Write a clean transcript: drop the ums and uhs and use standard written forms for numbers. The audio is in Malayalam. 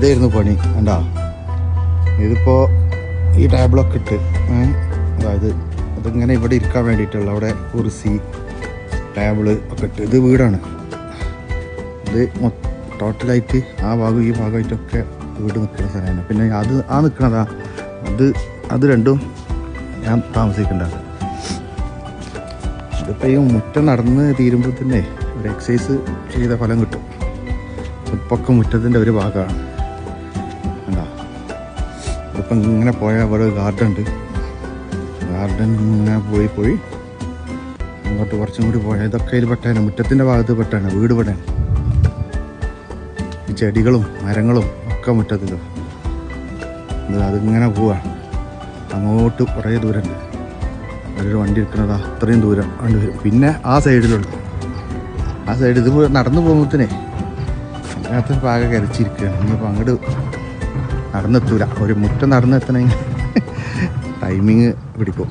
ഇതായിരുന്നു പണി കണ്ടാ. ഇതിപ്പോൾ ഈ ടേബിളൊക്കെ ഇട്ട് അതായത് അതിങ്ങനെ ഇവിടെ ഇരിക്കാൻ വേണ്ടിയിട്ടുള്ള അവിടെ കുർസി ടേബിള് ഒക്കെ ഇട്ട്. ഇത് വീടാണ്. ഇത് ടോട്ടലായിട്ട് ആ ഭാഗം ഈ ഭാഗമായിട്ടൊക്കെ വീട് നിൽക്കുന്ന സ്ഥലമാണ്. പിന്നെ അത് നിൽക്കണതാ അത് രണ്ടും ഞാൻ താമസിക്കേണ്ടത്. ഇതിപ്പോൾ ഈ മുറ്റം നടന്ന് തീരുമ്പോൾ തന്നെ ഒരു എക്സസൈസ് ചെയ്ത ഫലം കിട്ടും. ഇപ്പൊക്കെ മുറ്റത്തിൻ്റെ ഒരു ഭാഗമാണ് കണ്ടാ. ഇതിപ്പം ഇങ്ങനെ പോയാൽ അവിടെ ഗാർഡൻ ഉണ്ട്. ഗാർഡൻ ഇങ്ങനെ പോയി അങ്ങോട്ട് കുറച്ചും കൂടി പോയാൽ ഇതൊക്കെ ഇതിൽ പെട്ടാണ്. മുറ്റത്തിൻ്റെ ഭാഗത്ത് പെട്ടാണ്. വീട് പെട്ടാണ്. ഈ ചെടികളും മരങ്ങളും ഒക്കെ മുറ്റത്തിലും അതിങ്ങനെ പോവാണ്. അങ്ങോട്ട് കുറേ ദൂരമുണ്ട്. ഒരു വണ്ടി എടുക്കുന്നത് അത്രയും ദൂരം വണ്ടി വരും. പിന്നെ ആ സൈഡിലുണ്ട്. ആ സൈഡ് ഇത് നടന്നു പോകുമ്പോഴത്തേനെ അതിനകത്ത് പാകെ കരച്ചിരിക്കുകയാണ്. ഇനിയിപ്പോൾ അങ്ങോട്ട് നടന്നെത്തൂല. ഒരു മുറ്റം നടന്നെത്തണമെങ്കിൽ ടൈമിങ് പിടിക്കും.